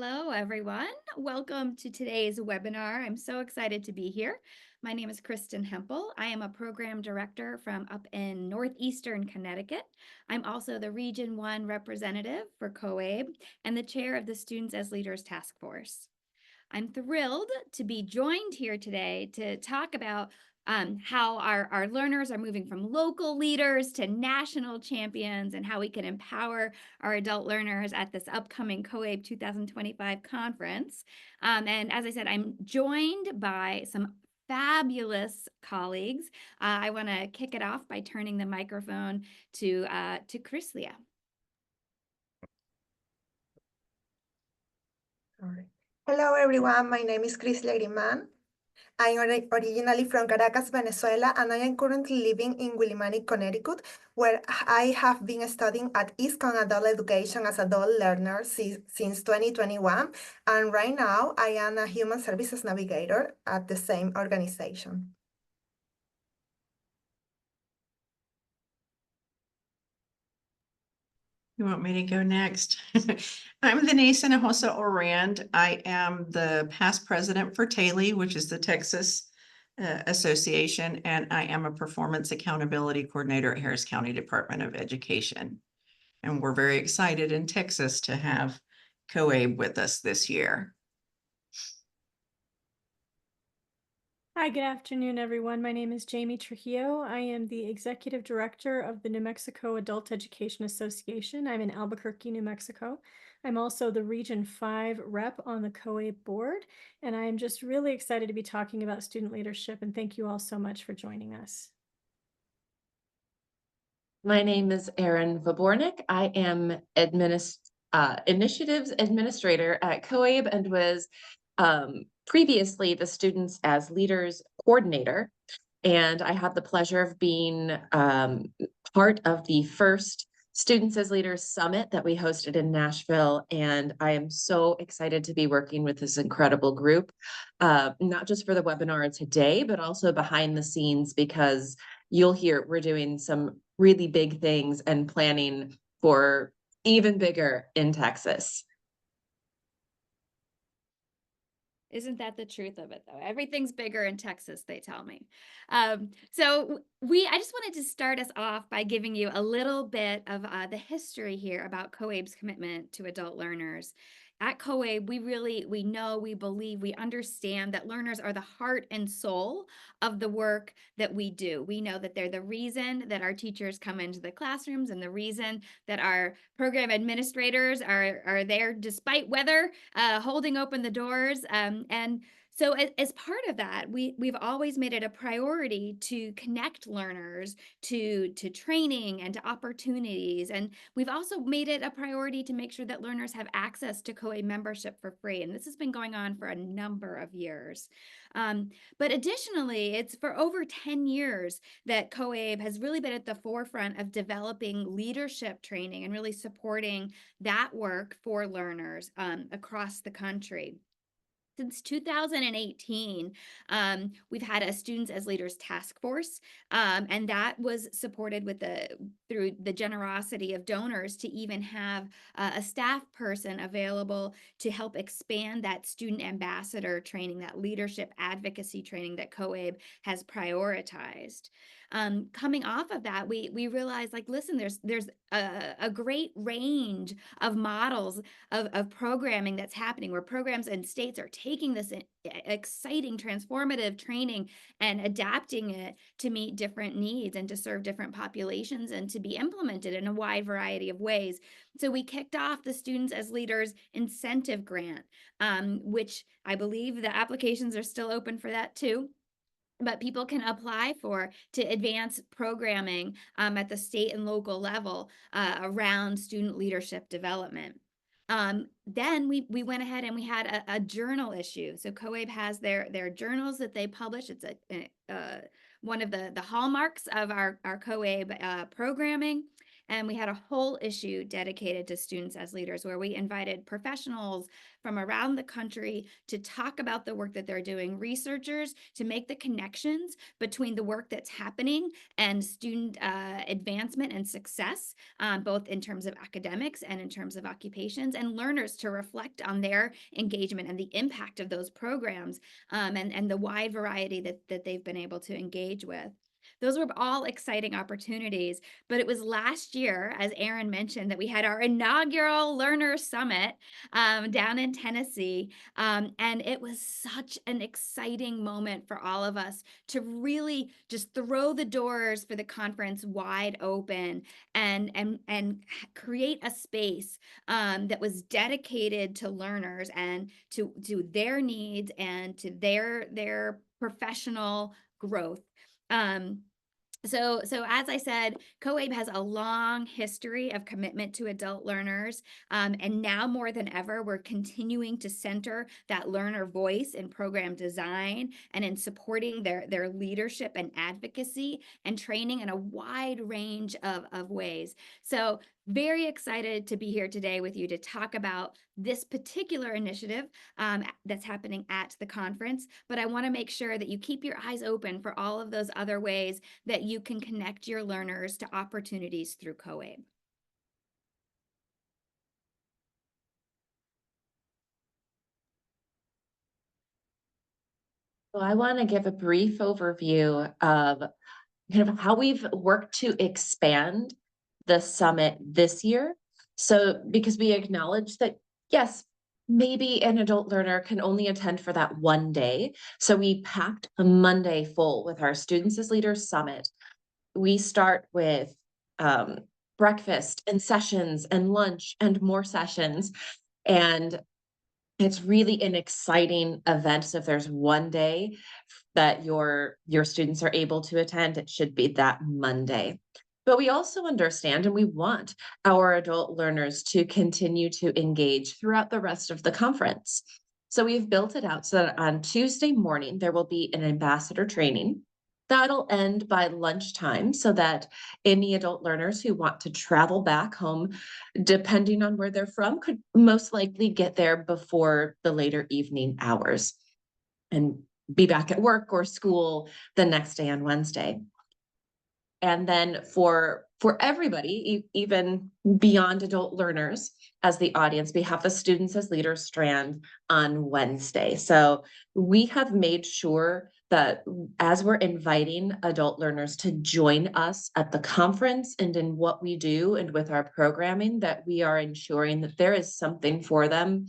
Hello, everyone. Welcome to today's webinar. I'm so excited to be here. My name is Kristin Hempel. I am a program director from up in Northeastern Connecticut. I'm also the Region 1 representative for COABE and the chair of the Students as Leaders Task Force. I'm thrilled to be joined here today to talk about how our learners are moving from local leaders to national champions and how we can empower our adult learners at this upcoming COABE 2025 conference. And as I said, I'm joined by some fabulous colleagues. I want to kick it off by turning the microphone to Krislia. All right. Hello, everyone. My name is Krislia Griman. I'm originally from Caracas, Venezuela, and I am currently living in Willimantic, Connecticut, where I have been studying at ISCON Adult Education as adult learner since 2021. And right now, I am a human services navigator at the same organization. You want me to go next? I'm Denise Hinojosa Orand. I am the past president for TALE, which is the Texas Association, and I am a performance accountability coordinator at Harris County Department of Education. And we're very excited in Texas to have COABE with us this year. Hi, good afternoon, everyone. My name is Jamie Trujillo. I am the Executive Director of the New Mexico Adult Education Association. I'm in Albuquerque, New Mexico. I'm also the Region 5 rep on the COABE board, and I am just really excited to be talking about student leadership, and thank you all so much for joining us. My name is Erin Vobornik. I am Initiatives Administrator at COABE and was previously the Students as Leaders Coordinator. And I had the pleasure of being part of the first Students as Leaders Summit that we hosted in Nashville. And I am so excited to be working with this incredible group, not just for the webinar today, but also behind the scenes, because you'll hear we're doing some really big things and planning for even bigger in Texas. Isn't that the truth of it, though? Everything's bigger in Texas, they tell me. I just wanted to start us off by giving you a little bit of the history here about COABE's commitment to adult learners. At COABE, we know, we believe, we understand that learners are the heart and soul of the work that we do. We know that they're the reason that our teachers come into the classrooms and the reason that our program administrators are there despite weather, holding open the doors. And so as part of that, we've always made it a priority to connect learners to training and to opportunities. And we've also made it a priority to make sure that learners have access to COABE membership for free. And this has been going on for a number of years. But additionally, it's for over 10 years that COABE has really been at the forefront of developing leadership training and really supporting that work for learners across the country. Since 2018, we've had a Students as Leaders Task Force, and that was supported through the generosity of donors to even have a staff person available to help expand that student ambassador training, that leadership advocacy training that COABE has prioritized. Coming off of that, we realized, like, listen, there's a great range of models of programming that's happening, where programs and states are taking this exciting transformative training and adapting it to meet different needs and to serve different populations and to be implemented in a wide variety of ways. So we kicked off the Students as Leaders Incentive Grant, which I believe the applications are still open for that too. But people can apply to advance programming at the state and local level around student leadership development. Then we went ahead and we had a journal issue. So COABE has their journals that they publish. It's one of the hallmarks of our COABE programming. And we had a whole issue dedicated to students as leaders, where we invited professionals from around the country to talk about the work that they're doing, researchers to make the connections between the work that's happening and student advancement and success, both in terms of academics and in terms of occupations, and learners to reflect on their engagement and the impact of those programs, and the wide variety that they've been able to engage with. Those were all exciting opportunities, but it was last year, as Erin mentioned, that we had our inaugural Learner Summit down in Tennessee, and it was such an exciting moment for all of us to really just throw the doors for the conference wide open and create a space that was dedicated to learners and to their needs and to their professional growth. So as I said, COABE has a long history of commitment to adult learners, and now more than ever, we're continuing to center that learner voice in program design and in supporting their leadership and advocacy and training in a wide range of ways. So very excited to be here today with you to talk about this particular initiative that's happening at the conference, but I want to make sure that you keep your eyes open for all of those other ways that you can connect your learners to opportunities through COABE. Well, I want to give a brief overview of kind of how we've worked to expand the summit this year. So, because we acknowledge that, yes, maybe an adult learner can only attend for that one day. So we packed a Monday full with our Students as Leaders Summit. We start with breakfast and sessions and lunch and more sessions. And it's really an exciting event. So if there's one day that your students are able to attend, it should be that Monday. But we also understand and we want our adult learners to continue to engage throughout the rest of the conference. So we've built it out so that on Tuesday morning, there will be an ambassador training. That'll end by lunchtime so that any adult learners who want to travel back home, depending on where they're from, could most likely get there before the later evening hours and be back at work or school the next day on Wednesday. And then for everybody, even beyond adult learners, as the audience, we have the Students as Leaders strand on Wednesday. So we have made sure that as we're inviting adult learners to join us at the conference and in what we do and with our programming, that we are ensuring that there is something for them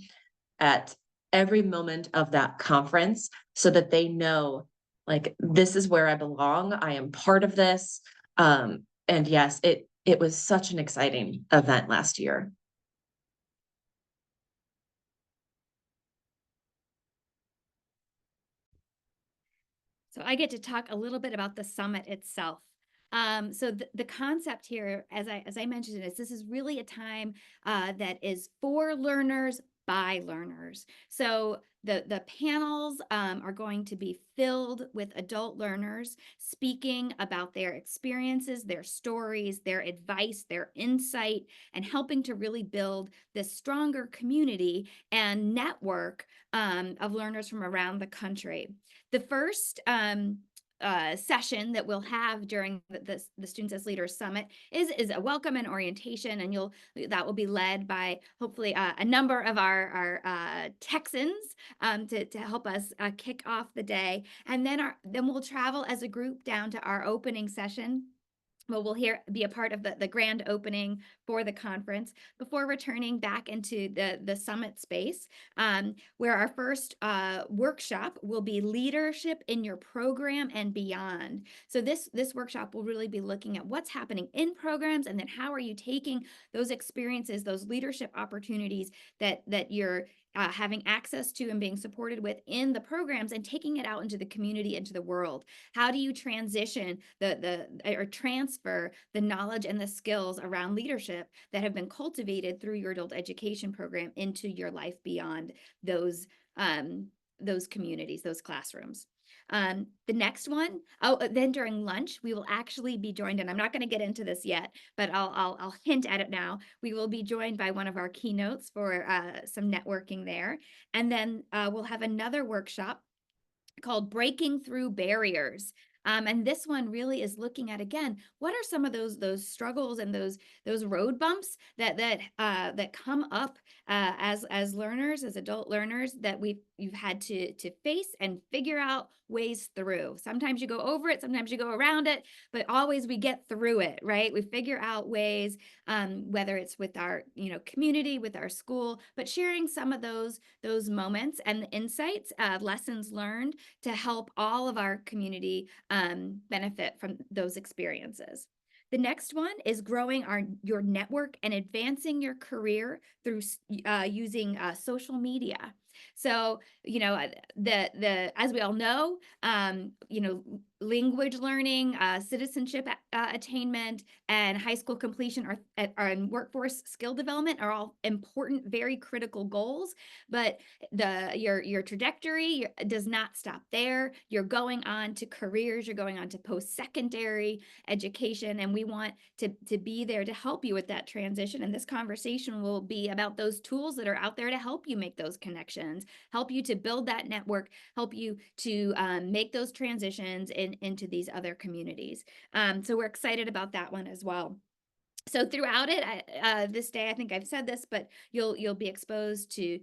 at every moment of that conference so that they know, like, this is where I belong. I am part of this. And yes, it was such an exciting event last year. So I get to talk a little bit about the summit itself. So the concept here, as I mentioned, is this is really a time that is for learners by learners. So the panels are going to be filled with adult learners speaking about their experiences, their stories, their advice, their insight, and helping to really build this stronger community and network of learners from around the country. The first session that we'll have during the Students as Leaders Summit is a welcome and orientation, and that will be led by hopefully a number of our Texans to help us kick off the day, and then we'll travel as a group down to our opening session. Well, we'll be a part of the grand opening for the conference before returning back into the summit space, where our first workshop will be leadership in your program and beyond. So this workshop will really be looking at what's happening in programs, and then how are you taking those experiences, those leadership opportunities that you're having access to and being supported with in the programs, and taking it out into the community, into the world. How do you transition or transfer the knowledge and the skills around leadership that have been cultivated through your adult education program into your life beyond those those communities, those classrooms. The next one, then during lunch, we will actually be joined, and I'm not going to get into this yet, but I'll hint at it now. We will be joined by one of our keynotes for some networking there. And then we'll have another workshop called Breaking Through Barriers. And this one really is looking at, again, what are some of those struggles and those road bumps that come up as learners, as adult learners, that you've had to face and figure out ways through. Sometimes you go over it, sometimes you go around it, but always we get through it, right? We figure out ways, whether it's with our community, with our school, but sharing some of those moments and the insights, lessons learned to help all of our community benefit from those experiences. The next one is growing your network and advancing your career through using social media. So, as we all know, language learning, citizenship attainment, and high school completion and workforce skill development are all important, very critical goals. But your trajectory does not stop there. You're going on to careers, you're going on to post-secondary education, and we want to be there to help you with that transition. And this conversation will be about those tools that are out there to help you make those connections, help you to build that network, help you to make those transitions into these other communities. So we're excited about that one as well. So throughout it, this day, I think I've said this, but you'll be exposed to,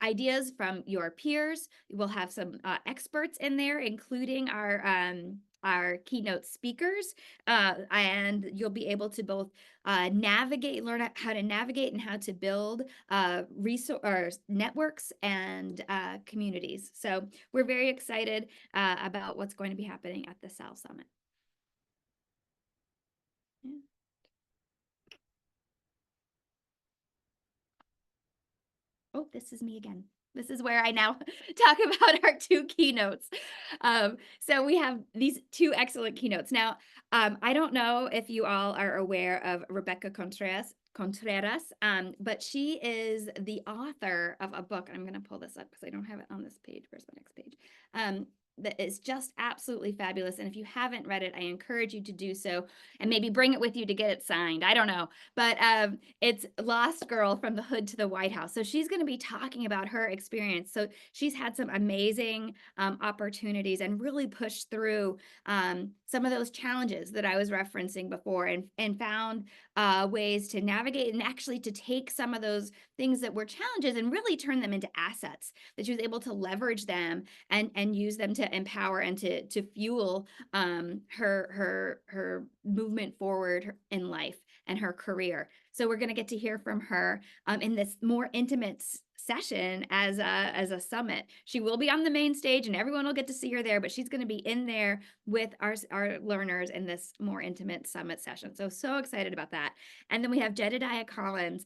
ideas from your peers. We'll have some experts in there, including our keynote speakers, and you'll be able to both learn how to navigate and how to build resource networks and communities. So we're very excited about what's going to be happening at the SAL Summit. Yeah. Oh, this is me again. This is where I now talk about our two keynotes. So we have these two excellent keynotes. Now, I don't know if you all are aware of Rebecca Contreras, but she is the author of a book. I'm going to pull this up because I don't have it on this page. Where's my next page? That is just absolutely fabulous. And if you haven't read it, I encourage you to do so and maybe bring it with you to get it signed. I don't know, but it's Lost Girl from the Hood to the White House. So she's going to be talking about her experience. So she's had some amazing opportunities and really pushed through some of those challenges that I was referencing before and found ways to navigate and actually to take some of those things that were challenges and really turn them into assets, that she was able to leverage them and use them to empower and to fuel her movement forward in life and her career. So we're going to get to hear from her in this more intimate session as a summit. She will be on the main stage and everyone will get to see her there, but she's going to be in there with our learners in this more intimate summit session. So excited about that. And then we have Jedediah Collins.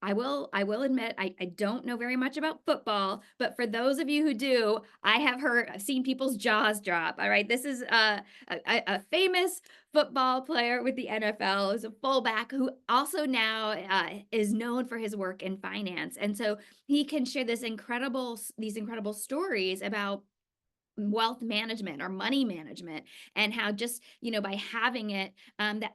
I will admit I don't know very much about football, but for those of you who do, I have seen people's jaws drop. All right, this is a famous football player with the NFL, is a fullback who also now is known for his work in finance, and so he can share these incredible stories about wealth management or money management, and how just by having it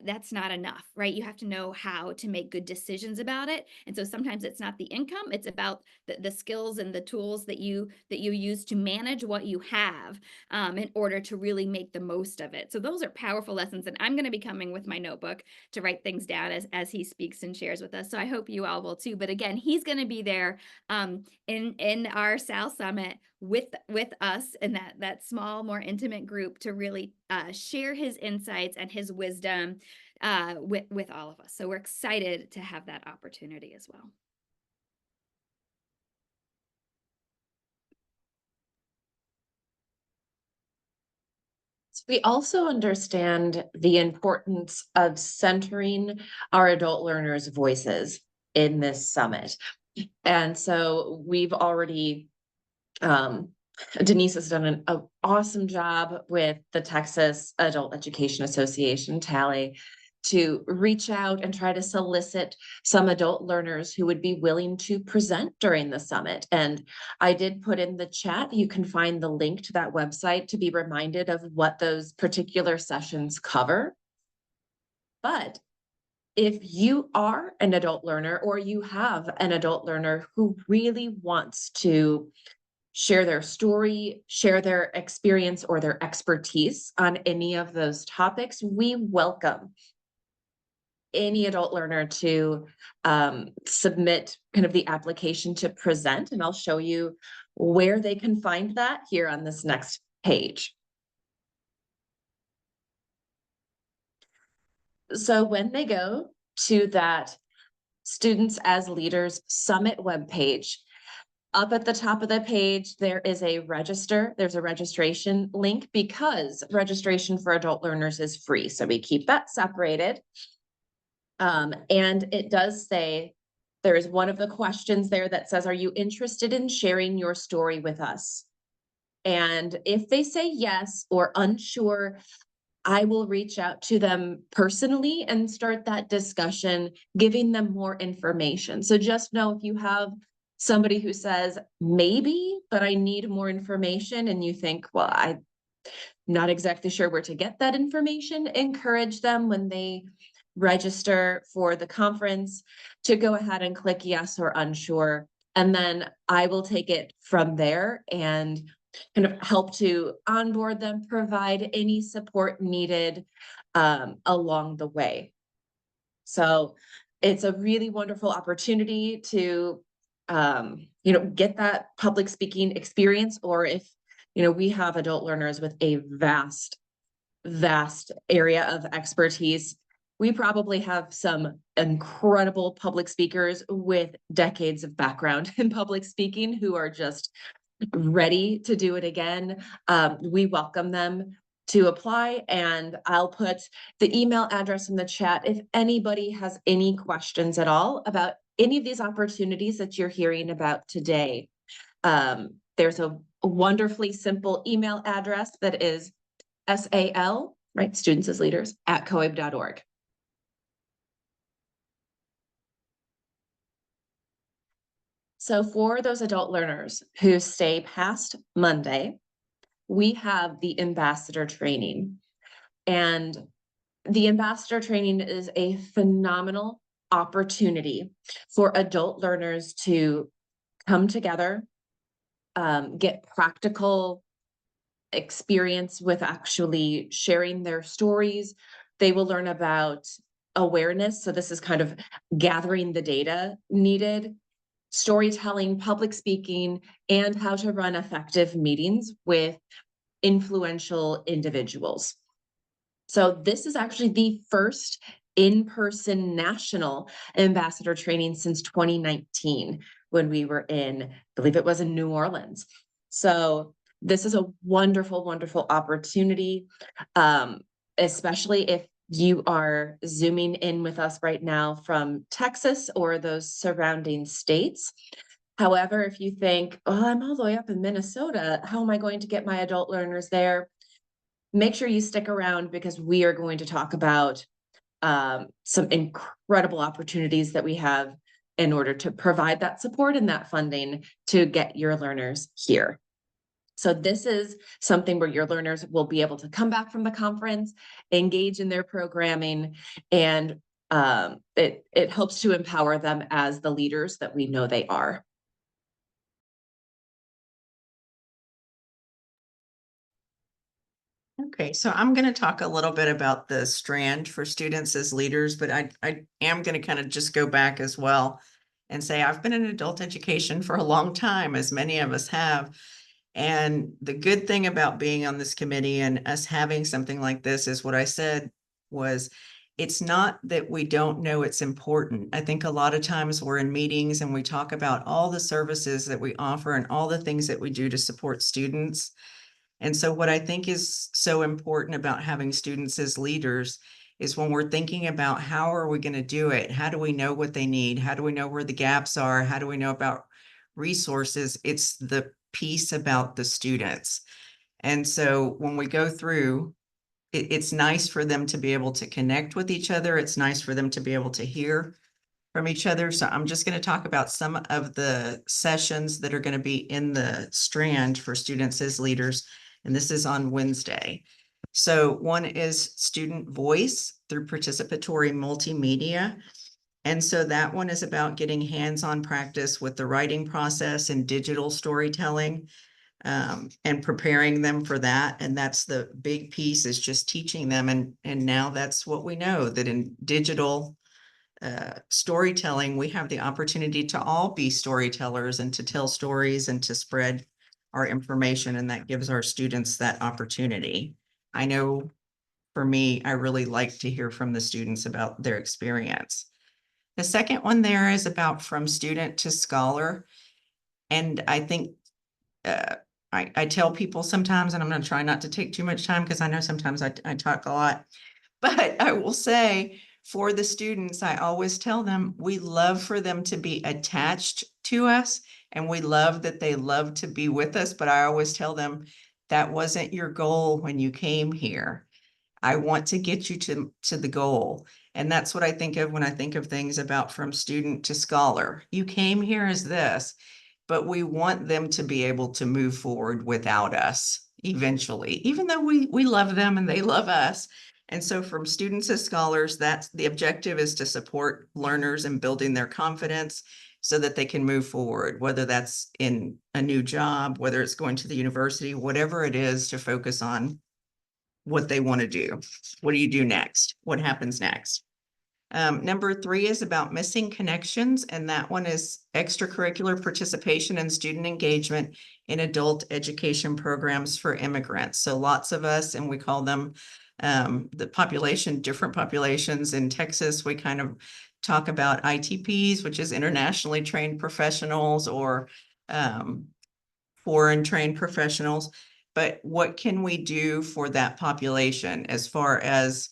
that's not enough, right? You have to know how to make good decisions about it. And so sometimes it's not the income, it's about the skills and the tools that you use to manage what you have in order to really make the most of it. So those are powerful lessons, and I'm going to be coming with my notebook to write things down as he speaks and shares with us. So I hope you all will too. But again, he's going to be there in our SAL Summit with us in that small, more intimate group to really share his insights and his wisdom with all of us. So we're excited to have that opportunity as well. We also understand the importance of centering our adult learners' voices in this summit. And so we've already Denise has done an awesome job with the Texas Adult Education Association, TALI, to reach out and try to solicit some adult learners who would be willing to present during the summit. And I did put in the chat, you can find the link to that website to be reminded of what those particular sessions cover. But if you are an adult learner or you have an adult learner who really wants to share their story, share their experience or their expertise on any of those topics, we welcome any adult learner to submit kind of the application to present, and I'll show you where they can find that here on this next page. So when they go to that Students as Leaders Summit webpage, up at the top of the page, there is a register. There's a registration link because registration for adult learners is free. So we keep that separated. And it does say, there is one of the questions there that says, are you interested in sharing your story with us? And if they say yes or unsure, I will reach out to them personally and start that discussion, giving them more information. So just know if you have somebody who says, maybe, but I need more information, and you think, well, I'm not exactly sure where to get that information, encourage them when they register for the conference to go ahead and click yes or unsure. And then I will take it from there and kind of help to onboard them, provide any support needed along the way. So it's a really wonderful opportunity to, get that public speaking experience, or if, we have adult learners with a vast area of expertise. We probably have some incredible public speakers with decades of background in public speaking who are just ready to do it again. We welcome them to apply, and I'll put the email address in the chat if anybody has any questions at all about any of these opportunities that you're hearing about today. There's a wonderfully simple email address that is SAL, right? Students as Leaders @coabe.org. So for those adult learners who stay past Monday, we have the ambassador training. And the ambassador training is a phenomenal opportunity for adult learners to come together, get practical experience with actually sharing their stories. They will learn about awareness. So this is kind of gathering the data needed, storytelling, public speaking, and how to run effective meetings with influential individuals. So this is actually the first in-person national ambassador training since 2019, when we were in, I believe it was in New Orleans. So this is a wonderful, wonderful opportunity, especially if you are Zooming in with us right now from Texas or those surrounding states. However, if you think, oh, I'm all the way up in Minnesota, how am I going to get my adult learners there? Make sure you stick around, because we are going to talk about some incredible opportunities that we have in order to provide that support and that funding to get your learners here. So this is something where your learners will be able to come back from the conference, engage in their programming, and it helps to empower them as the leaders that we know they are. Okay, so I'm going to talk a little bit about the strand for students as leaders, but I am going to kind of just go back as well and say I've been in adult education for a long time, as many of us have. And the good thing about being on this committee and us having something like this is what I said was, it's not that we don't know it's important. I think a lot of times we're in meetings and we talk about all the services that we offer and all the things that we do to support students. And so what I think is so important about having students as leaders is when we're thinking about how are we going to do it? How do we know what they need? How do we know where the gaps are? How do we know about resources? It's the piece about the students. And so when we go through it's nice for them to be able to connect with each other. It's nice for them to be able to hear from each other. So I'm just going to talk about some of the sessions that are going to be in the strand for students as leaders. And this is on Wednesday. So one is student voice through participatory multimedia. And so that one is about getting hands-on practice with the writing process and digital storytelling, and preparing them for that. And that's the big piece, is just teaching them. And now that's what we know, that in digital storytelling, we have the opportunity to all be storytellers and to tell stories and to spread our information. And that gives our students that opportunity. I know for me, I really like to hear from the students about their experience. The second one there is about from student to scholar. And I think I tell people sometimes, and I'm going to try not to take too much time because I know sometimes I talk a lot, but I will say for the students, I always tell them we love for them to be attached to us, and we love that they love to be with us. But I always tell them that wasn't your goal when you came here. I want to get you to the goal. And that's what I think of when I think of things about from student to scholar. You came here as this, but we want them to be able to move forward without us eventually, even though we love them and they love us. And so from students as scholars, that's the objective, is to support learners in building their confidence so that they can move forward, whether that's in a new job, whether it's going to the university, whatever it is, to focus on what they want to do. What do you do next? What happens next? Number 3 is about missing connections, and that one is extracurricular participation and student engagement in adult education programs for immigrants. So lots of us, and we call them the population, different populations in Texas, we kind of talk about ITPs, which is internationally trained professionals, or foreign trained professionals. But what can we do for that population as far as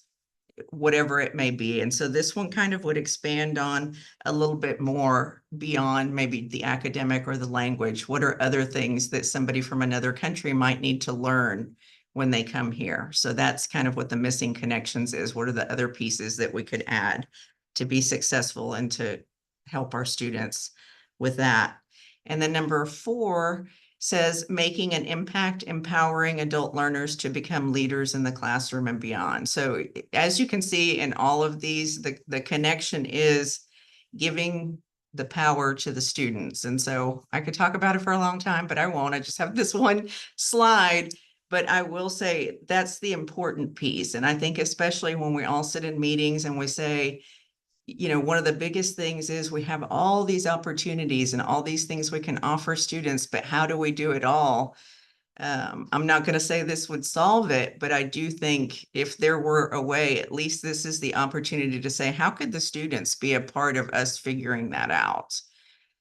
whatever it may be? And so this one kind of would expand on a little bit more beyond maybe the academic or the language. What are other things that somebody from another country might need to learn when they come here? So that's kind of what the missing connections is. What are the other pieces that we could add to be successful and to help our students with that? And then number 4 says making an impact, empowering adult learners to become leaders in the classroom and beyond. So as you can see in all of these, the connection is giving the power to the students. And so I could talk about it for a long time, but I won't. I just have this one slide. But I will say that's the important piece. And I think especially when we all sit in meetings and we say, you know, one of the biggest things is we have all these opportunities and all these things we can offer students, but how do we do it all? I'm not going to say this would solve it, but I do think if there were a way, at least this is the opportunity to say, how could the students be a part of us figuring that out?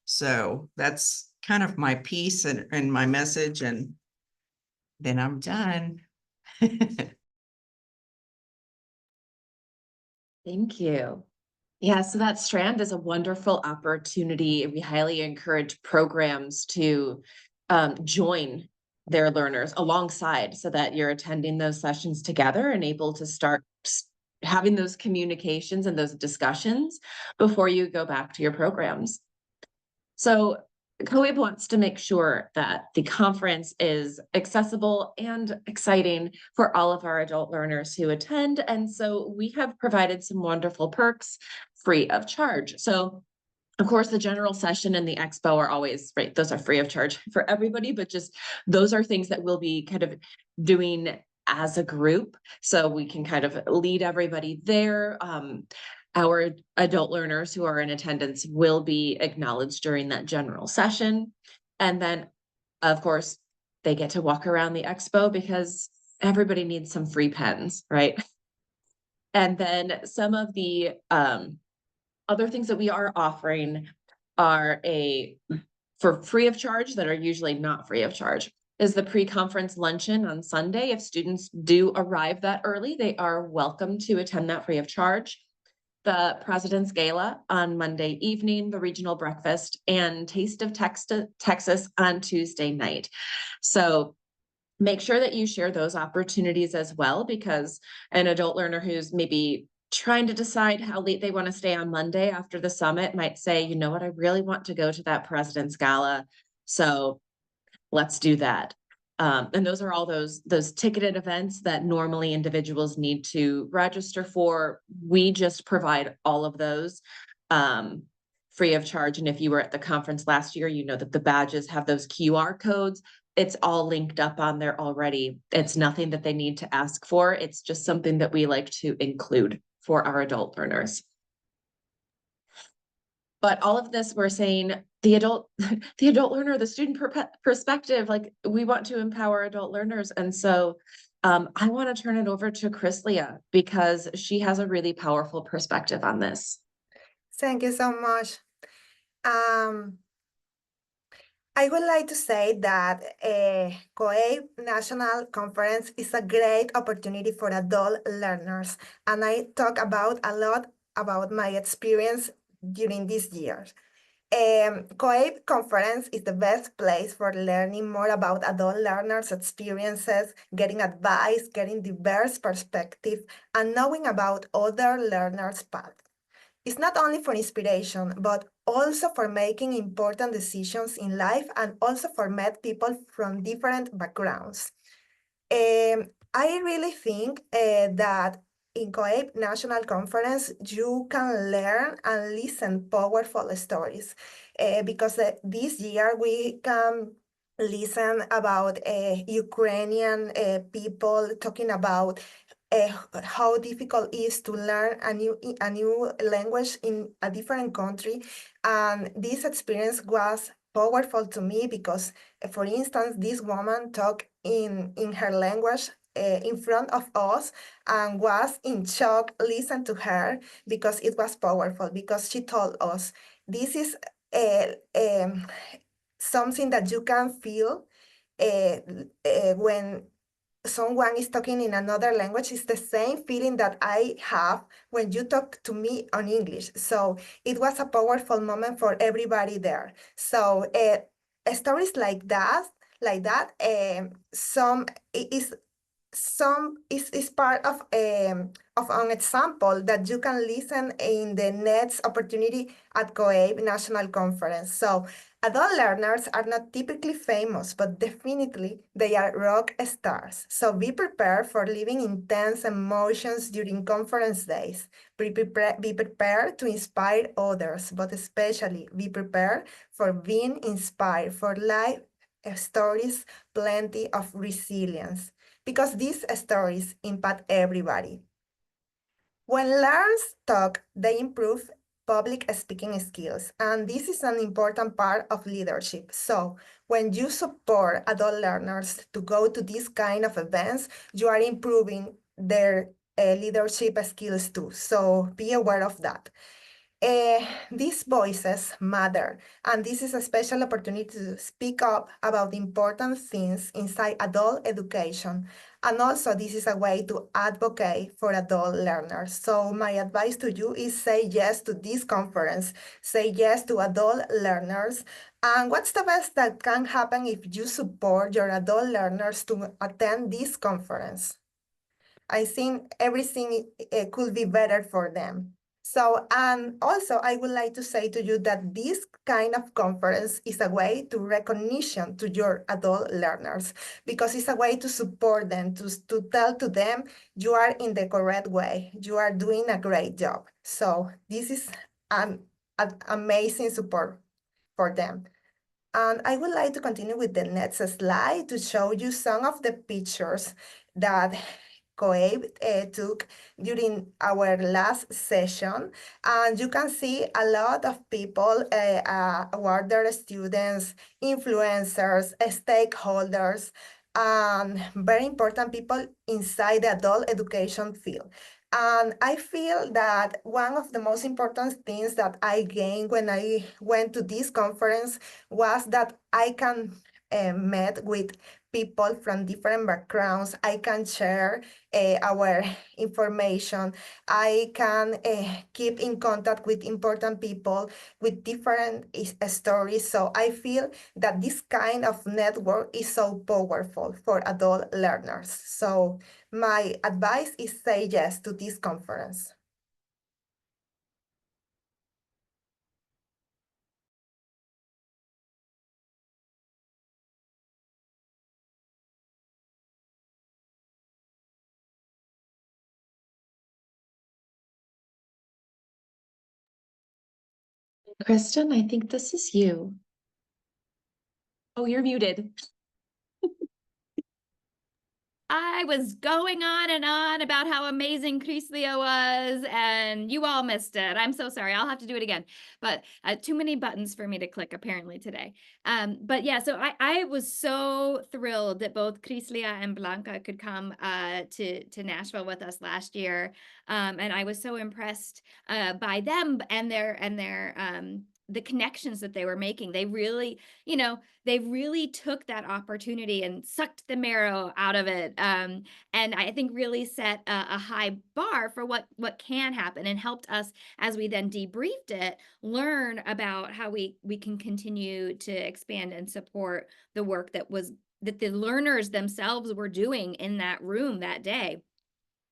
So that's kind of my piece and my message, and then I'm done. Thank you. Yeah, so that strand is a wonderful opportunity. We highly encourage programs to join their learners alongside, so that you're attending those sessions together and able to start having those communications and those discussions before you go back to your programs. So COABE wants to make sure that the conference is accessible and exciting for all of our adult learners who attend. And so we have provided some wonderful perks free of charge. So of course, the general session and the expo are always, right, those are free of charge for everybody, but just those are things that we'll be kind of doing as a group. So we can kind of lead everybody there. Our adult learners who are in attendance will be acknowledged during that general session. And then, of course, they get to walk around the expo because everybody needs some free pens, right? And then some of the other things that we are offering are for free of charge, that are usually not free of charge, is the pre-conference luncheon on Sunday. If students do arrive that early, they are welcome to attend that free of charge. The President's Gala on Monday evening, the regional breakfast, and Taste of Texas on Tuesday night. So make sure that you share those opportunities as well, because an adult learner who's maybe trying to decide how late they want to stay on Monday after the summit might say, you know what, I really want to go to that President's Gala. So let's do that. And those are all those ticketed events that normally individuals need to register for. We just provide all of those free of charge. And if you were at the conference last year, you know that the badges have those QR codes. It's all linked up on there already. It's nothing that they need to ask for. It's just something that we like to include for our adult learners. But all of this, we're saying the adult learner, the student perspective, like we want to empower adult learners. And so I want to turn it over to Krislia because she has a really powerful perspective on this. Thank you so much. I would like to say that COABE National Conference is a great opportunity for adult learners, and I talk about a lot about my experience during this year. COABE Conference is the best place for learning more about adult learners' experiences, getting advice, getting diverse perspective, and knowing about other learners' paths. It's not only for inspiration, but also for making important decisions in life and also for meet people from different backgrounds. I really think that in COABE National Conference, you can learn and listen powerful stories because this year we can listen about Ukrainian people talking about how difficult it is to learn a new language in a different country. And this experience was powerful to me because, for instance, this woman talked in her language in front of us and was in shock. Listen to her because it was powerful, because she told us this is something that you can feel when someone is talking in another language. Is the same feeling that I have when you talk to me on English. So it was a powerful moment for everybody there. So stories like that, some is part of an example that you can listen in the next opportunity at COABE National Conference. So adult learners are not typically famous, but definitely they are rock stars. So be prepared for living intense emotions during conference days. Be prepared to inspire others, but especially be prepared for being inspired, for life stories, plenty of resilience, because these stories impact everybody. When learners talk, they improve public speaking skills, and this is an important part of leadership. So when you support adult learners to go to these kind of events, you are improving their leadership skills too. So be aware of that. These voices matter, and this is a special opportunity to speak up about important things inside adult education. And also, this is a way to advocate for adult learners. So my advice to you is say yes to this conference, say yes to adult learners. And what's the best that can happen if you support your adult learners to attend this conference? I think everything could be better for them. So, and also I would like to say to you that this kind of conference is a way to recognition to your adult learners, because it's a way to support them, to tell to them, you are in the correct way, you are doing a great job. So this is an amazing support for them. And I would like to continue with the next slide to show you some of the pictures that COABE took during our last session. And you can see a lot of people, awarded students, influencers, stakeholders, and very important people inside the adult education field. And I feel that one of the most important things that I gained when I went to this conference was that I can met with people from different backgrounds. I can share our information. I can keep in contact with important people with different stories. So I feel that this kind of network is so powerful for adult learners. So my advice is say yes to this conference. Kristin, I think this is you. Oh, you're muted. I was going on and on about how amazing Krislia was, and you all missed it. I'm so sorry. I'll have to do it again. But too many buttons for me to click apparently today. But yeah, so I was so thrilled that both Krislia and Blanca could come to Nashville with us last year, and I was so impressed by them and their the connections that they were making. They really, they really took that opportunity and sucked the marrow out of it. And I think really set a high bar for what can happen, and helped us, as we then debriefed it, learn about how we can continue to expand and support the work that the learners themselves were doing in that room that day.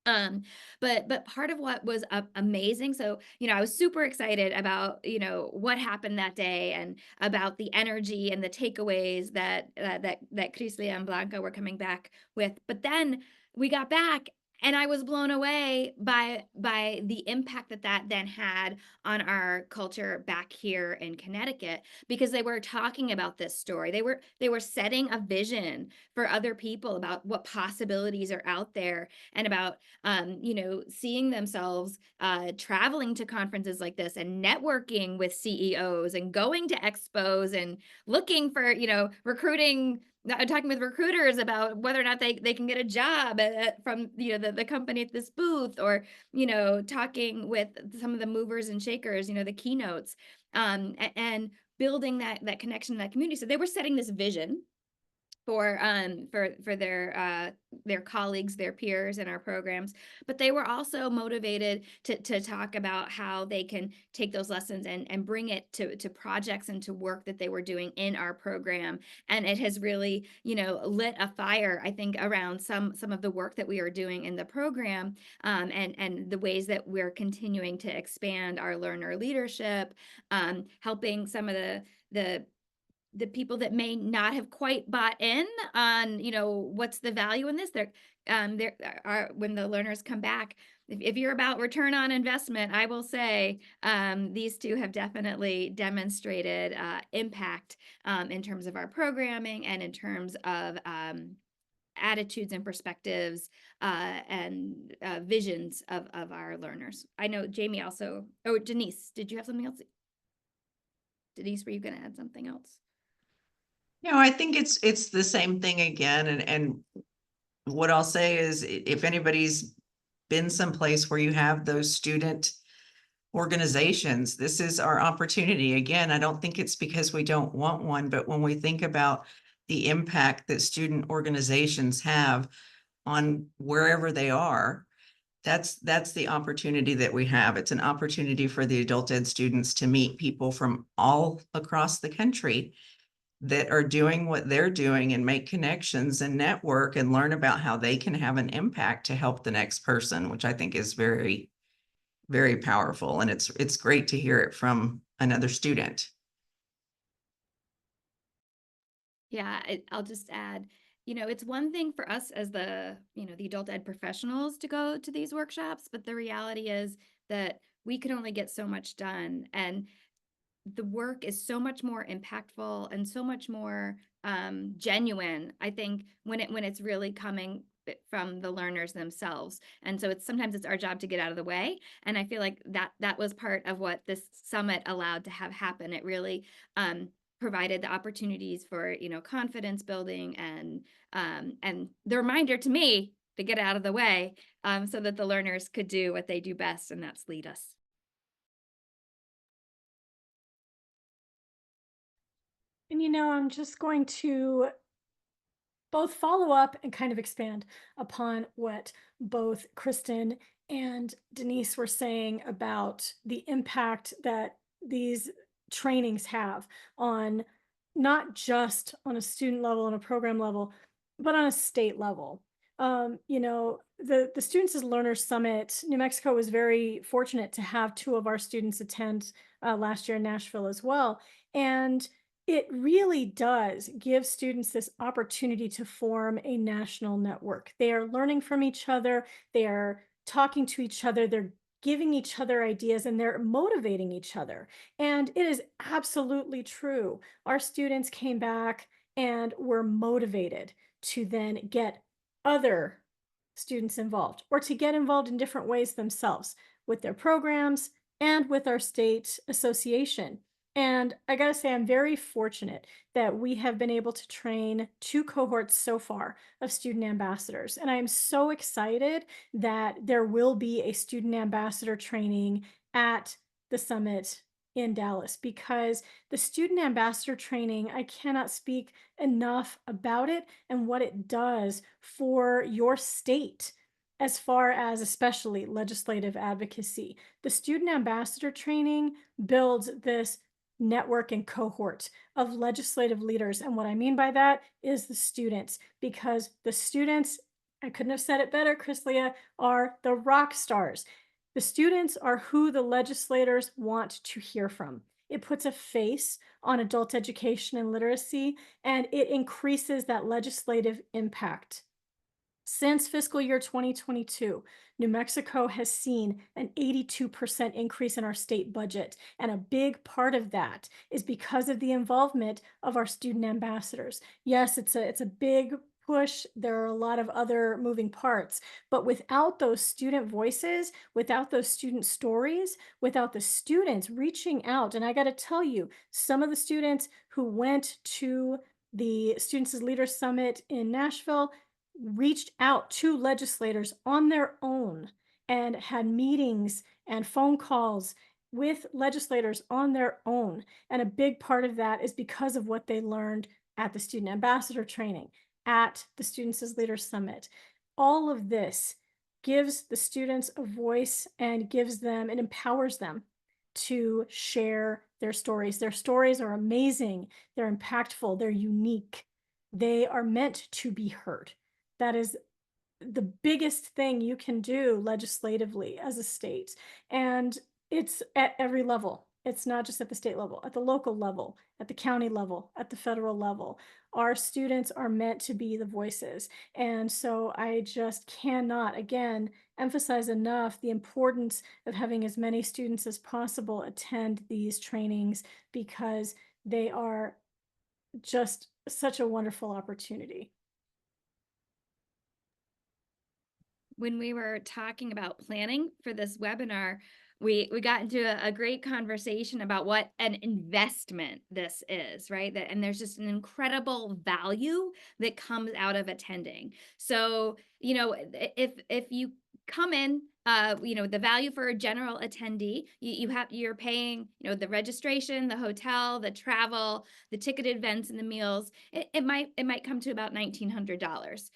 But part of what was amazing, so I was super excited about what happened that day, and about the energy and the takeaways that Krislia and Blanca were coming back with. But then we got back, and I was blown away by the impact that then had on our culture back here in Connecticut, because they were talking about this story. They were setting a vision for other people about what possibilities are out there, and about seeing themselves traveling to conferences like this, and networking with CEOs, and going to expos, and looking for recruiting, talking with recruiters about whether or not they can get a job from the company at this booth, or talking with some of the movers and shakers, the keynotes, and building that connection, that community. So they were setting this vision for their colleagues, their peers in our programs, but they were also motivated to talk about how they can take those lessons and bring it to projects and to work that they were doing in our program. And it has really lit a fire, I think, around some of the work that we are doing in the program, and the ways that we're continuing to expand our learner leadership, helping some of the people that may not have quite bought in on, what's the value in this. There are, when the learners come back, if you're about return on investment, I will say these two have definitely demonstrated impact in terms of our programming, and in terms of attitudes and perspectives and visions of our learners. I know Jamie also, Denise, did you have something else? Denise, were you going to add something else? I think it's the same thing again. And what I'll say is, if anybody's been someplace where you have those student organizations, this is our opportunity. Again, I don't think it's because we don't want one, but when we think about the impact that student organizations have on wherever they are, that's the opportunity that we have. It's an opportunity for the adult ed students to meet people from all across the country that are doing what they're doing, and make connections and network and learn about how they can have an impact to help the next person, which I think is very, very powerful. And it's great to hear it from another student. Yeah, I'll just add, it's one thing for us as the adult ed professionals to go to these workshops, but the reality is that we can only get so much done. And the work is so much more impactful and so much more genuine, I think, when it's really coming from the learners themselves. And so sometimes it's our job to get out of the way. And I feel like that was part of what this summit allowed to have happen. It really provided the opportunities for confidence building, and the reminder to me to get out of the way, so that the learners could do what they do best, and that's lead us. And I'm just going to both follow up and kind of expand upon what both Kristin and Denise were saying about the impact that these trainings have on not just on a student level and a program level, but on a state level. The Students as Learners Summit, New Mexico was very fortunate to have two of our students attend last year in Nashville as well. And it really does give students this opportunity to form a national network. They are learning from each other, they are talking to each other, they're giving each other ideas, and they're motivating each other. And it is absolutely true. Our students came back and were motivated to then get other students involved or to get involved in different ways themselves with their programs and with our state association. And I got to say, I'm very fortunate that we have been able to train two cohorts so far of student ambassadors. And I'm so excited that there will be a student ambassador training at the summit in Dallas, because the student ambassador training, I cannot speak enough about it and what it does for your state as far as especially legislative advocacy. The student ambassador training builds this network and cohort of legislative leaders. And what I mean by that is the students, because the students, I couldn't have said it better, Krislia, are the rock stars. The students are who the legislators want to hear from. It puts a face on adult education and literacy, and it increases that legislative impact. Since fiscal year 2022, New Mexico has seen an 82% increase in our state budget. And a big part of that is because of the involvement of our student ambassadors. Yes, it's a big push. There are a lot of other moving parts, but without those student voices, without those student stories, without the students reaching out, and I got to tell you, some of the students who went to the Students as Leaders Summit in Nashville reached out to legislators on their own and had meetings and phone calls with legislators on their own. And a big part of that is because of what they learned at the student ambassador training, at the Students as Leaders Summit. All of this gives the students a voice and gives them, it empowers them to share their stories. Their stories are amazing, they're impactful, they're unique, they are meant to be heard. That is the biggest thing you can do legislatively as a state. And it's at every level. It's not just at the state level, at the local level, at the county level, at the federal level. Our students are meant to be the voices. And so I just cannot, again, emphasize enough the importance of having as many students as possible attend these trainings, because they are just such a wonderful opportunity. When we were talking about planning for this webinar, we got into a great conversation about what an investment this is, right? And there's just an incredible value that comes out of attending. So, if you come in, the value for a general attendee, you're paying, the registration, the hotel, the travel, the ticketed events, and the meals. It might come to about $1,900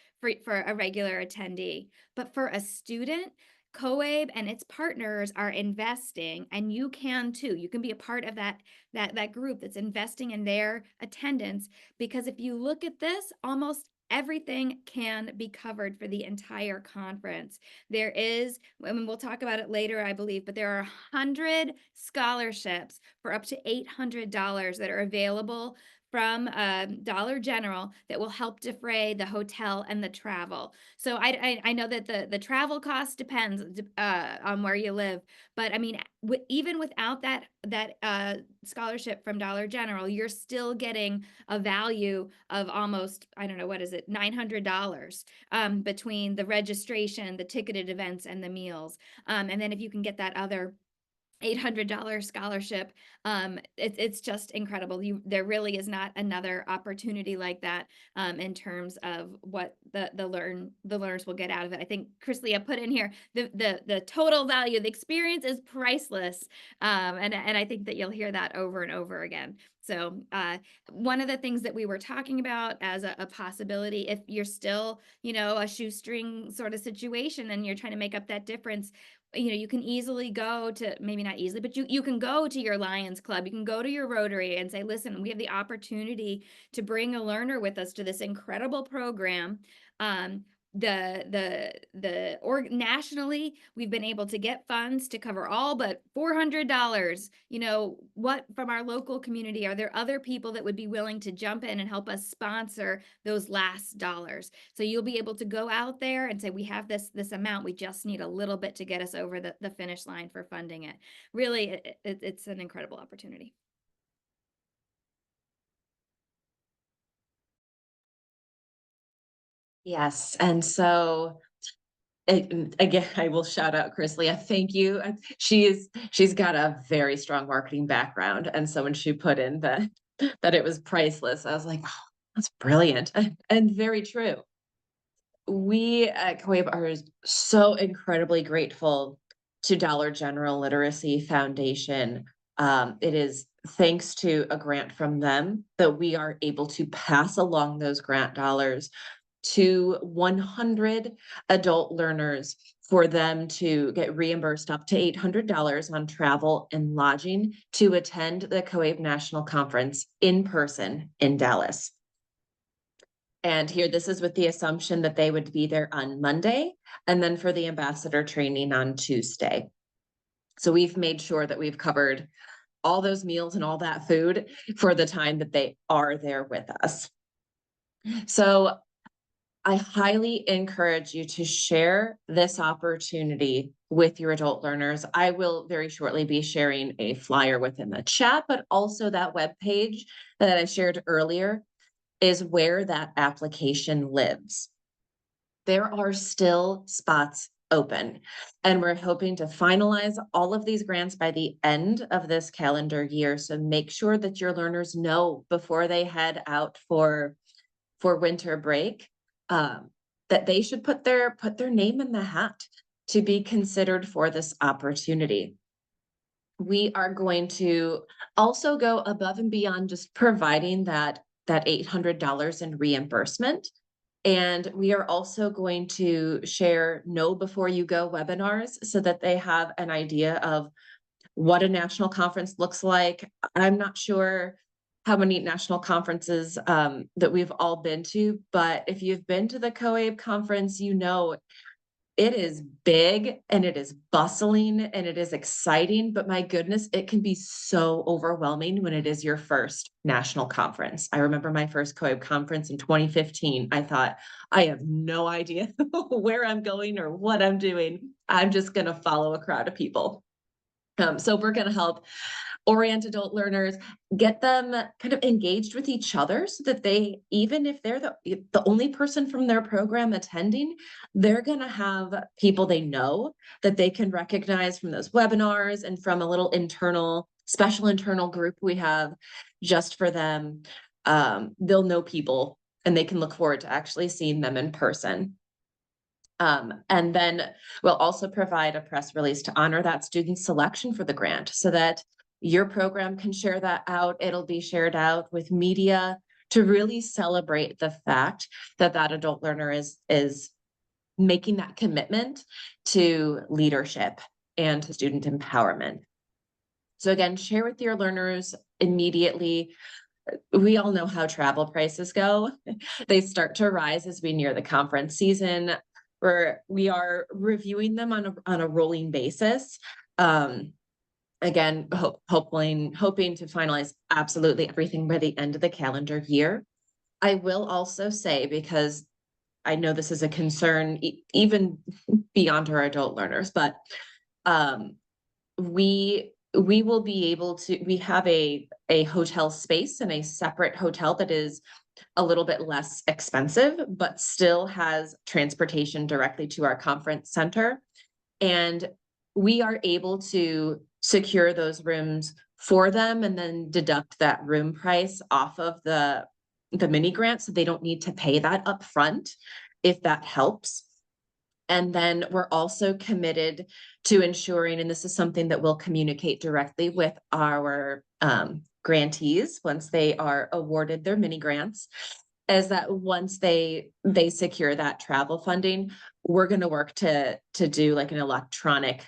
for a regular attendee. But for a student, COABE and its partners are investing, and you can too. You can be a part of that group that's investing in their attendance, because if you look at this, almost everything can be covered for the entire conference. There is, and we'll talk about it later, I believe, but there are 100 scholarships for up to $800 that are available from Dollar General that will help defray the hotel and the travel. So I know that the travel cost depends on where you live, but I mean, even without that scholarship from Dollar General, you're still getting a value of almost, I don't know, what is it, $900 between the registration, the ticketed events, and the meals. And then if you can get that other $800 scholarship, it's just incredible. There really is not another opportunity like that in terms of what the learners will get out of it. I think Krislia put in here the total value, the experience is priceless, and I think that you'll hear that over and over again. So one of the things that we were talking about as a possibility, if you're still, you know, a shoestring sort of situation and you're trying to make up that difference, you know, you can easily go to, maybe not easily, but you can go to your Lions Club, you can go to your Rotary and say, listen, we have the opportunity to bring a learner with us to this incredible program. Nationally, we've been able to get funds to cover all but $400. You know, what from our local community, are there other people that would be willing to jump in and help us sponsor those last dollars? So you'll be able to go out there and say, we have this amount, we just need a little bit to get us over the finish line for funding it. Really, it's an incredible opportunity. Yes, and so again, I will shout out Krislia. Thank you. She's got a very strong marketing background, and so when she put in that it was priceless, I was like, oh, that's brilliant and very true. We at COABE are so incredibly grateful to Dollar General Literacy Foundation. It is thanks to a grant from them that we are able to pass along those grant dollars to 100 adult learners for them to get reimbursed up to $800 on travel and lodging to attend the COABE National Conference in person in Dallas. And here, this is with the assumption that they would be there on Monday, and then for the ambassador training on Tuesday. So we've made sure that we've covered all those meals and all that food for the time that they are there with us. So I highly encourage you to share this opportunity with your adult learners. I will very shortly be sharing a flyer within the chat, but also that webpage that I shared earlier is where that application lives. There are still spots open, and we're hoping to finalize all of these grants by the end of this calendar year. So make sure that your learners know before they head out for winter break that they should put their name in the hat to be considered for this opportunity. We are going to also go above and beyond just providing that $800 in reimbursement. And we are also going to share Know Before You Go webinars so that they have an idea of what a national conference looks like. I'm not sure how many national conferences that we've all been to, but if you've been to the COABE conference, you know it is big and it is bustling and it is exciting, but my goodness, it can be so overwhelming when it is your first national conference. I remember my first COABE conference in 2015. I thought, I have no idea where I'm going or what I'm doing. I'm just going to follow a crowd of people. So we're going to help orient adult learners, get them kind of engaged with each other so that they, even if they're the only person from their program attending, they're going to have people they know that they can recognize from those webinars and from a little special internal group we have just for them. They'll know people and they can look forward to actually seeing them in person. And then we'll also provide a press release to honor that student selection for the grant so that your program can share that out. It'll be shared out with media to really celebrate the fact that that adult learner is making that commitment to leadership and to student empowerment. So again, share with your learners immediately. We all know how travel prices go. They start to rise as we near the conference season, where we are reviewing them on a rolling basis. Again, hoping to finalize absolutely everything by the end of the calendar year. I will also say, because I know this is a concern even beyond our adult learners, but we will be able to, we have a hotel space in a separate hotel that is a little bit less expensive, but still has transportation directly to our conference center. And we are able to secure those rooms for them and then deduct that room price off of the mini grant, so they don't need to pay that up front, if that helps. And then we're also committed to ensuring, and this is something that we'll communicate directly with our grantees, once they are awarded their mini grants, is that once they secure that travel funding, we're going to work to do like an electronic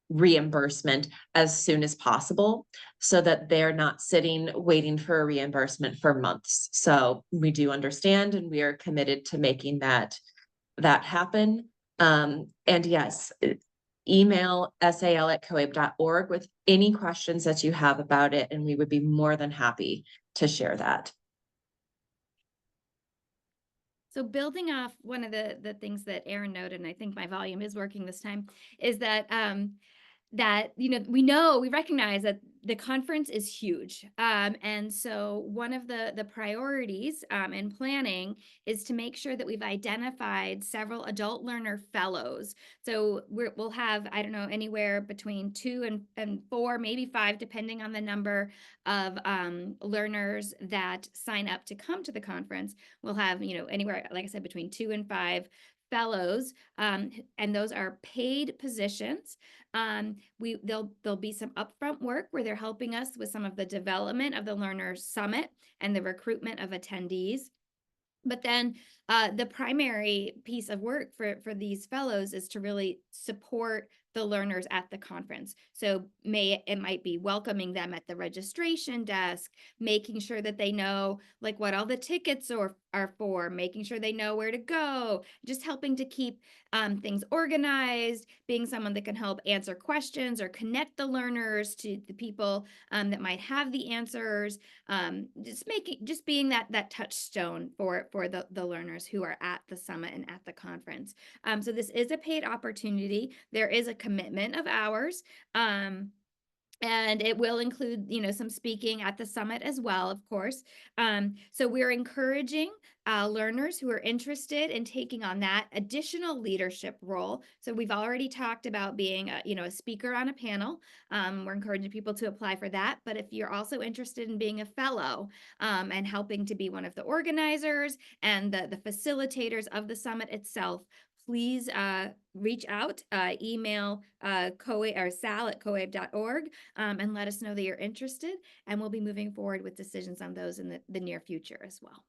reimbursement as soon as possible, so that they're not sitting waiting for a reimbursement for months. So we do understand, and we are committed to making that happen. And yes, email sal@coabe.org with any questions that you have about it, and we would be more than happy to share that. So building off one of the things that Erin noted, and I think my volume is working this time, is that that, we recognize that the conference is huge. And so one of the priorities in planning is to make sure that we've identified several adult learner fellows. So we'll have, I don't know, anywhere between 2 and 4, maybe 5, depending on the number of learners that sign up to come to the conference. We'll have, anywhere, like I said, between 2 and 5 fellows, and those are paid positions. There'll be some upfront work where they're helping us with some of the development of the Learner Summit and the recruitment of attendees. But then the primary piece of work for these fellows is to really support the learners at the conference. So it might be welcoming them at the registration desk, making sure that they know like what all the tickets are for, making sure they know where to go, just helping to keep things organized, being someone that can help answer questions or connect the learners to the people that might have the answers, just being that touchstone for the learners who are at the summit and at the conference. So this is a paid opportunity. There is a commitment of hours. And it will include, some speaking at the summit as well, of course. So we're encouraging learners who are interested in taking on that additional leadership role. So we've already talked about being a speaker on a panel. We're encouraging people to apply for that. But if you're also interested in being a fellow and helping to be one of the organizers and the facilitators of the summit itself, please reach out, email COABE or sal@coabe.org and let us know that you're interested, and we'll be moving forward with decisions on those in the near future as well.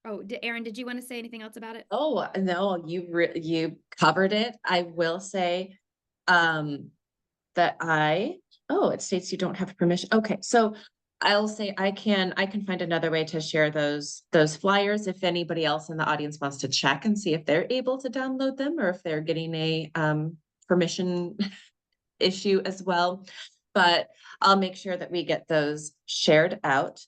Oh, Erin, did you want to say anything else about it? Oh, no, you covered it. I will say that it states you don't have permission. Okay, so I'll say I can find another way to share those flyers if anybody else in the audience wants to check and see if they're able to download them or if they're getting a permission issue as well. But I'll make sure that we get those shared out.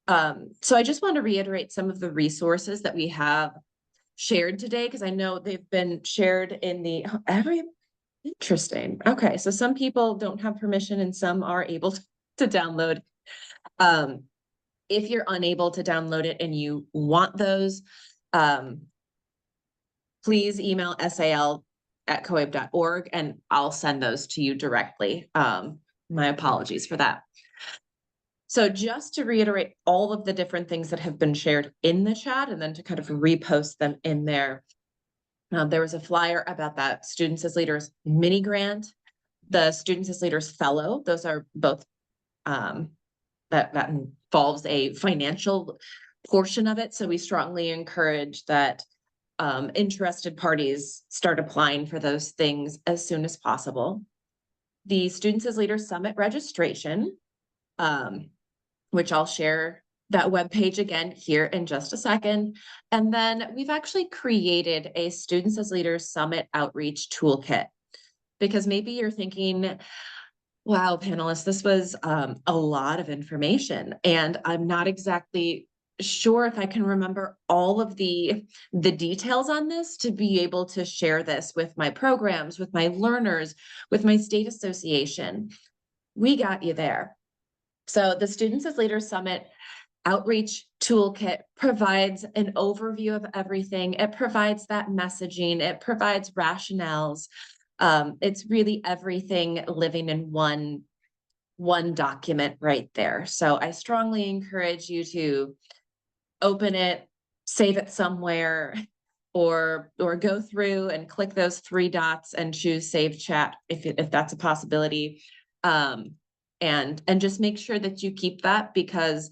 So I just want to reiterate some of the resources that we have shared today, because I know they've been shared in interesting. Okay, so some people don't have permission and some are able to download. If you're unable to download it and you want those, please email sal@coabe.org and I'll send those to you directly. My apologies for that. So just to reiterate all of the different things that have been shared in the chat and then to kind of repost them in there. There was a flyer about that Students as Leaders mini grant, the Students as Leaders fellow. Those are both that involves a financial portion of it. So we strongly encourage that interested parties start applying for those things as soon as possible. The Students as Leaders Summit registration, which I'll share that webpage again here in just a second. And then we've actually created a Students as Leaders Summit outreach toolkit, because maybe you're thinking, wow, panelists, this was a lot of information, and I'm not exactly sure if I can remember all of the details on this to be able to share this with my programs, with my learners, with my state association. We got you there. So the Students as Leaders Summit outreach toolkit provides an overview of everything. It provides that messaging. It provides rationales. It's really everything living in one document right there. So I strongly encourage you to open it, save it somewhere, or go through and click those 3 dots and choose Save Chat if that's a possibility. And just make sure that you keep that, because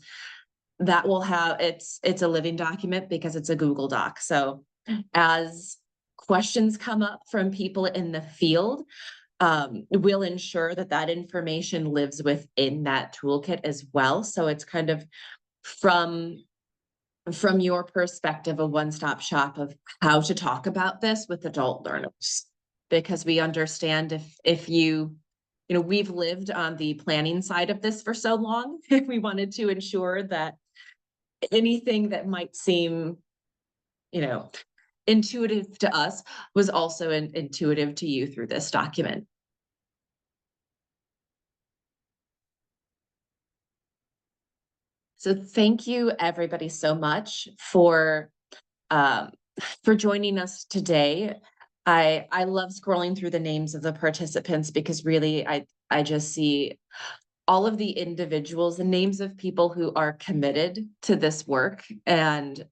that will have, it's a living document because it's a Google Doc. So as questions come up from people in the field, we'll ensure that that information lives within that toolkit as well. So it's kind of from your perspective, a one-stop shop of how to talk about this with adult learners, because we understand if you know, we've lived on the planning side of this for so long, we wanted to ensure that anything that might seem, you know, intuitive to us was also intuitive to you through this document. So thank you everybody so much for joining us today. I love scrolling through the names of the participants, because really I just see all of the individuals and names of people who are committed to this work. And,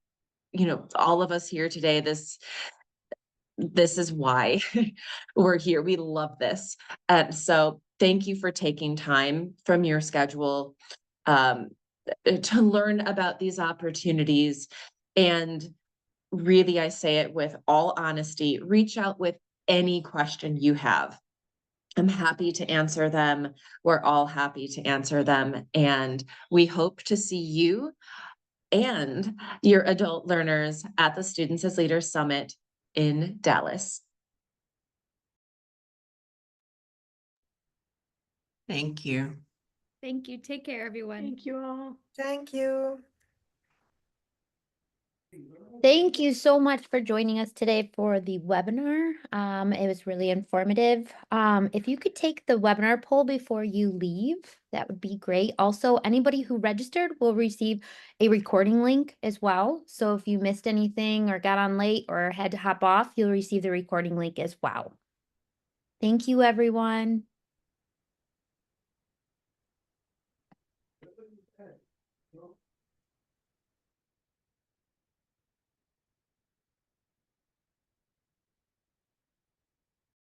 you know, all of us here today, this is why we're here. We love this. And so thank you for taking time from your schedule to learn about these opportunities. And really, I say it with all honesty, reach out with any question you have. I'm happy to answer them. We're all happy to answer them. And we hope to see you and your adult learners at the Students as Leaders Summit in Dallas. Thank you. Thank you. Take care, everyone. Thank you all. Thank you. Thank you so much for joining us today for the webinar. It was really informative. If you could take the webinar poll before you leave, that would be great. Also, anybody who registered will receive a recording link as well. So if you missed anything or got on late or had to hop off, you'll receive the recording link as well. Thank you, everyone.